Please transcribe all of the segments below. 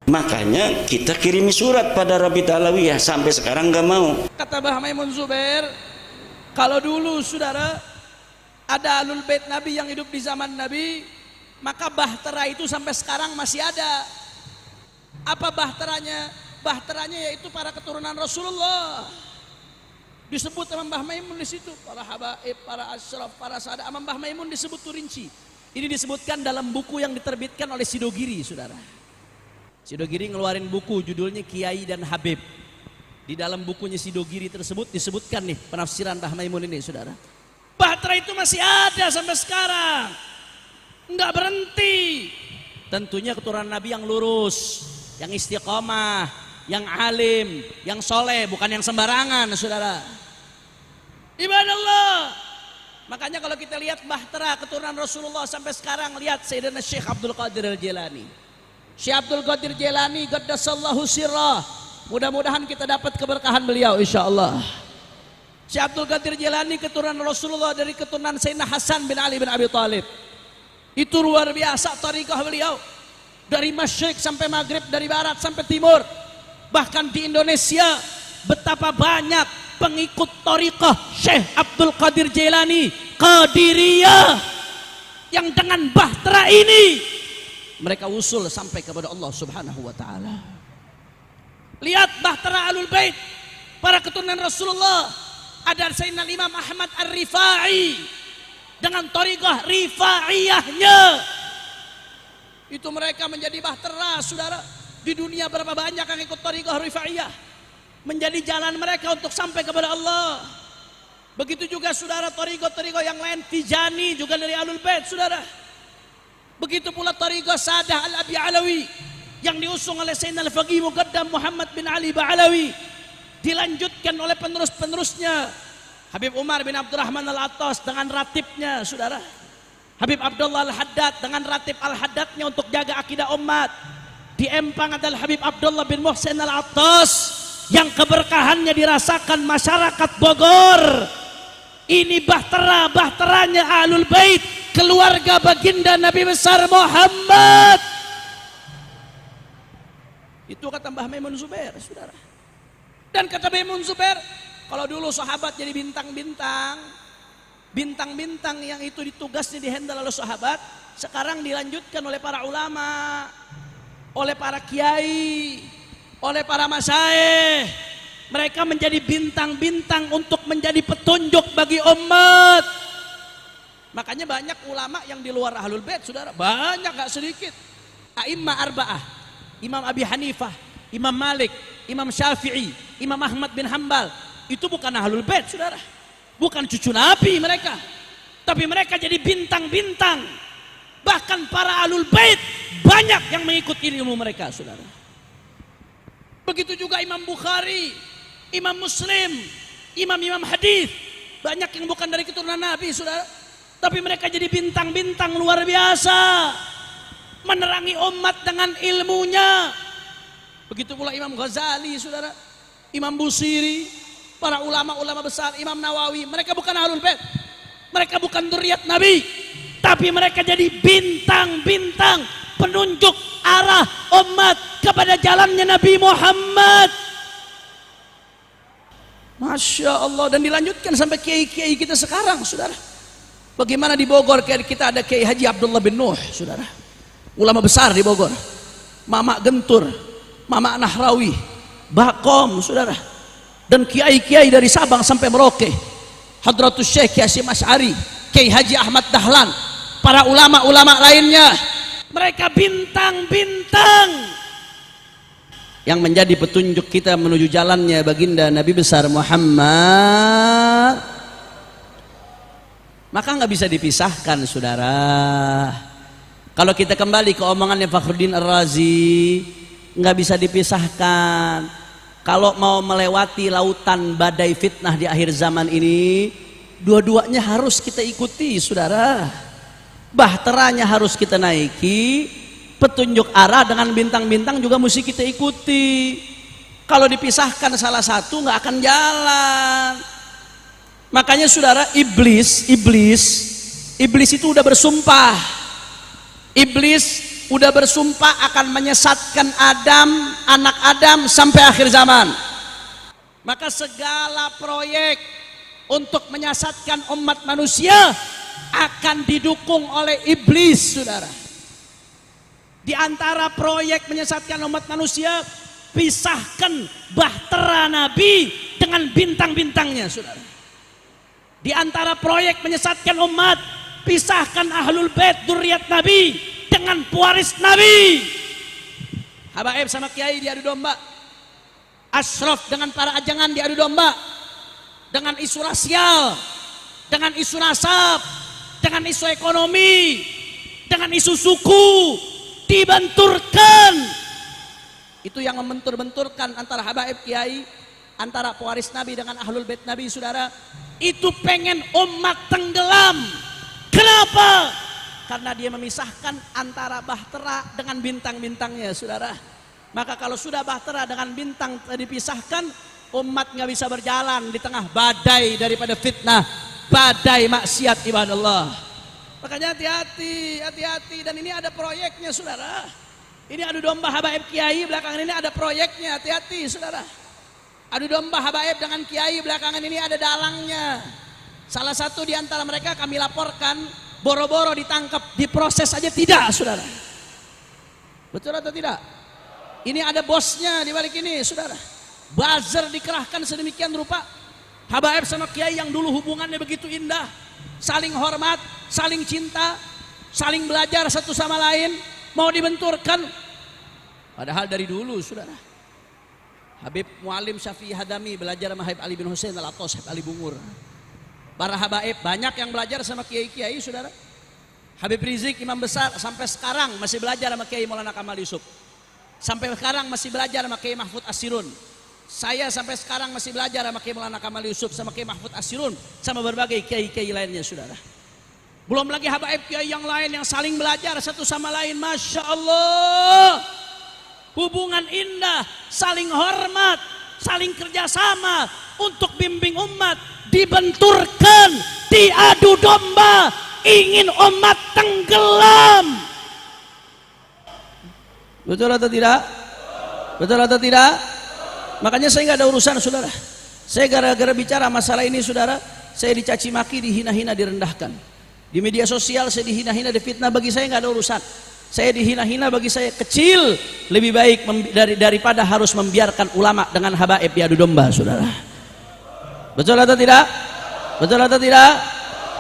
Makanya kita kirimi surat pada Rabita Alawiyah, sampai sekarang nggak mau. Kata Mbah Maimun Zubair, kalau dulu saudara ada Ahlul Bait Nabi yang hidup di zaman Nabi, maka bahtera itu sampai sekarang masih ada. Apa bahteranya? Bahteranya yaitu para keturunan Rasulullah. Disebut sama Mbah Maimun di situ, para habaib, para asyraf, para sahadat. Sama Mbah Maimun disebut rinci. Ini disebutkan dalam buku yang diterbitkan oleh Sidogiri, saudara. Sidogiri ngeluarin buku judulnya Kiai dan Habib. Di dalam bukunya Sidogiri tersebut disebutkan nih penafsiran Mbah Maimun ini, saudara. Bahtera itu masih ada sampai sekarang, nggak berhenti. Tentunya keturunan Nabi yang lurus, yang istiqomah, yang alim, yang soleh, bukan yang sembarangan, saudara. Ibadallah. Makanya kalau kita lihat bahtera keturunan Rasulullah sampai sekarang, lihat Sayyidina Syekh Abdul Qadir Al-Jilani. Syekh Abdul Qadir Jilani qaddasallahu sirrah. Mudah-mudahan kita dapat keberkahan beliau insyaallah. Syekh Abdul Qadir Jilani keturunan Rasulullah dari keturunan Sayyidina Hasan bin Ali bin Abi Thalib. Itu luar biasa thariqah beliau. Dari masyriq sampai maghrib, dari barat sampai timur. Bahkan di Indonesia betapa banyak pengikut thariqah Syekh Abdul Qadir Jilani Qadiriyah yang dengan bahtera ini mereka usul sampai kepada Allah Subhanahu wa taala. Lihat bahtera Ahlul Bait, para keturunan Rasulullah. Ada Sayyidina Imam Ahmad Ar-Rifai dengan thariqah Rifaiyahnya. Itu mereka menjadi bahtera, saudara. Di dunia berapa banyak yang ikut thariqah Rifaiyah, menjadi jalan mereka untuk sampai kepada Allah. Begitu juga saudara thariqah yang lain, Tijani juga dari Ahlul Bait, saudara. Begitu pula thariqah Sadah Al-Abi Alawi yang diusung oleh Sayyidina Al-Faqih Muqaddam Muhammad bin Ali Ba'alawi, dilanjutkan oleh penerus-penerusnya Habib Umar bin Abdurrahman Al-Attas dengan ratibnya, saudara. Habib Abdullah Al-Haddad dengan ratib Al-Haddadnya untuk jaga akidah umat. Di Empang adalah Habib Abdullah bin Muhsin Al-Attas yang keberkahannya dirasakan masyarakat Bogor. Ini bahteranya Ahlul Bait, keluarga baginda Nabi besar Muhammad. Itu kata Mbah Maimun Zubair, saudara. Dan kata Maimun Zubair, kalau dulu sahabat jadi bintang-bintang yang itu ditugasnya dihandle oleh sahabat, sekarang dilanjutkan oleh para ulama, oleh para kiai, oleh para masyayikh. Mereka menjadi bintang-bintang untuk menjadi petunjuk bagi umat. Makanya banyak ulama yang di luar Ahlul Bait, saudara. Banyak, gak sedikit. A'immah arba'ah, Imam Abi Hanifah, Imam Malik, Imam Syafi'i, Imam Ahmad bin Hanbal. Itu bukan Ahlul Bait, saudara. Bukan cucu Nabi mereka. Tapi mereka jadi bintang-bintang. Bahkan para Ahlul Bait banyak yang mengikuti ilmu mereka, saudara. Begitu juga Imam Bukhari, Imam Muslim, imam-imam hadis, banyak yang bukan dari keturunan Nabi, saudara. Tapi mereka jadi bintang-bintang luar biasa, menerangi umat dengan ilmunya. Begitu pula Imam Ghazali, saudara, Imam Busiri, para ulama-ulama besar, Imam Nawawi. Mereka bukan Ahlul Bait, mereka bukan dzurriyyat Nabi, tapi mereka jadi bintang-bintang penunjuk arah umat kepada jalannya Nabi Muhammad. Masya Allah. Dan dilanjutkan sampai kiai-kiai kita sekarang, saudara. Bagaimana di Bogor kita ada Kiai Haji Abdullah bin Nuh, saudara, ulama besar di Bogor. Mama Gentur, Mama Nahrawi, Bakom, saudara. Dan kiai-kiai dari Sabang sampai Merauke, Hadratus Syekh Hasyim Asy'ari, Kiai Haji Ahmad Dahlan, para ulama-ulama lainnya. Mereka bintang-bintang yang menjadi petunjuk kita menuju jalannya baginda Nabi besar Muhammad. Maka nggak bisa dipisahkan, saudara. Kalau kita kembali ke omongannya Fakhruddin Ar-Razi, nggak bisa dipisahkan. Kalau mau melewati lautan badai fitnah di akhir zaman ini, dua-duanya harus kita ikuti, saudara. Bahteranya harus kita naiki, petunjuk arah dengan bintang-bintang juga mesti kita ikuti. Kalau dipisahkan salah satu nggak akan jalan. Makanya saudara, iblis itu udah bersumpah. Iblis udah bersumpah akan menyesatkan anak Adam sampai akhir zaman. Maka segala proyek untuk menyesatkan umat manusia akan didukung oleh iblis, saudara. Di antara proyek menyesatkan umat manusia, pisahkan bahtera Nabi dengan bintang-bintangnya, saudara. Di antara proyek menyesatkan umat, pisahkan ahlul bait dzurriyyat Nabi dengan pewaris Nabi. Habaib sama kiai diadu domba, asyraf dengan para ajangan diadu domba, dengan isu rasial, dengan isu nasab, dengan isu ekonomi, dengan isu suku, dibenturkan. Itu yang membentur-benturkan antara habaib kiai, antara pewaris Nabi dengan ahlul bait Nabi, saudara. Itu pengen umat tenggelam. Kenapa? Karena dia memisahkan antara bahtera dengan bintang-bintangnya, saudara. Maka kalau sudah bahtera dengan bintang dipisahkan, umat nggak bisa berjalan di tengah badai daripada fitnah, badai maksiat ibadallah. Makanya hati-hati. Dan ini ada proyeknya, saudara. Ini adu domba habaib kiai, belakangan ini ada proyeknya, hati-hati, saudara. Adu domba habaib dengan kiai, belakangan ini ada dalangnya. Salah satu di antara mereka kami laporkan, boro-boro ditangkap, diproses aja tidak, saudara. Betul atau tidak? Ini ada bosnya di balik ini, saudara. Buzzer dikerahkan sedemikian rupa. Habaib sama kiai yang dulu hubungannya begitu indah, saling hormat, saling cinta, saling belajar satu sama lain, mau dibenturkan. Padahal dari dulu, saudara, Habib Mualim Syafi'i Hadami belajar sama Habib Ali bin Hussein Al-Atos, Habib Ali Bungur. Para habaib banyak yang belajar sama kiai-kiai, saudara. Habib Rizik imam besar sampai sekarang masih belajar sama Kiai Maulana Kamal Yusuf. Sampai sekarang masih belajar sama Kiai Mahfud Asirun. Saya sampai sekarang masih belajar sama Kiai Maulana Kamal Yusuf, sama Kiai Mahfud Asirun, sama berbagai kiai-kiai lainnya, saudara. Belum lagi habaib kiai yang lain yang saling belajar satu sama lain. Masya Allah, hubungan indah, saling hormat, saling kerjasama untuk bimbing umat, dibenturkan, diadu domba, ingin umat tenggelam. Betul atau tidak? Betul atau tidak? Makanya saya nggak ada urusan, saudara. Saya gara-gara bicara masalah ini, saudara, saya dicaci maki, dihina-hina, direndahkan. Di media sosial saya dihina-hina, difitnah. Bagi saya nggak ada urusan. Saya dihina-hina, bagi saya kecil. Lebih baik daripada harus membiarkan ulama dengan habaib diadu domba, saudara. Betul atau tidak? Betul atau tidak?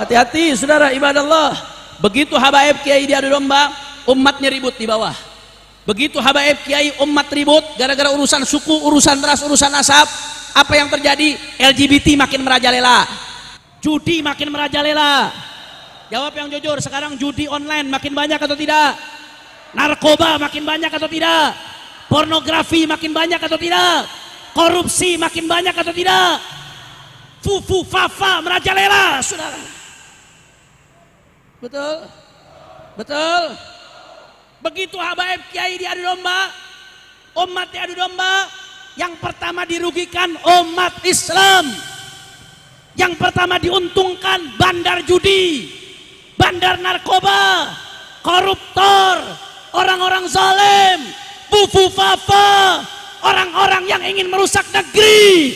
Hati-hati, saudara, ibadallah. Begitu habaib kiai diadu domba, umatnya ribut di bawah. Begitu habaib kiai umat ribut gara-gara urusan suku, urusan ras, urusan nasab, apa yang terjadi? LGBT makin merajalela, judi makin merajalela. Jawab yang jujur, sekarang judi online makin banyak atau tidak? Narkoba makin banyak atau tidak? Pornografi makin banyak atau tidak? Korupsi makin banyak atau tidak? Fufu fafa merajalela, saudara. Betul? Betul? Begitu habaib kiai diadu domba, umat diadu domba, yang pertama dirugikan umat Islam. Yang pertama diuntungkan bandar judi, bandar narkoba, koruptor, orang-orang zalim, fufu fafa, orang-orang yang ingin merusak negeri.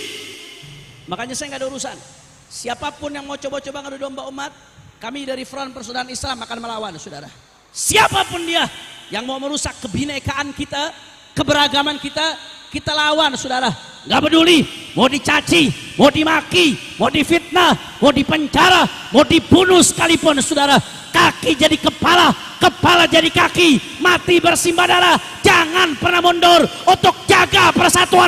Makanya saya nggak ada urusan. Siapapun yang mau coba-coba ngadu domba umat, kami dari Front Persaudaraan Islam akan melawan, saudara. Siapapun dia yang mau merusak kebinekaan kita, keberagaman kita, kita lawan, saudara. Nggak peduli, mau dicaci, mau dimaki, mau difitnah, mau dipenjara, mau dibunuh sekalipun, saudara. Kaki jadi kepala, kepala jadi kaki, mati bersimbah darah. Jangan pernah mundur untuk jaga persatuan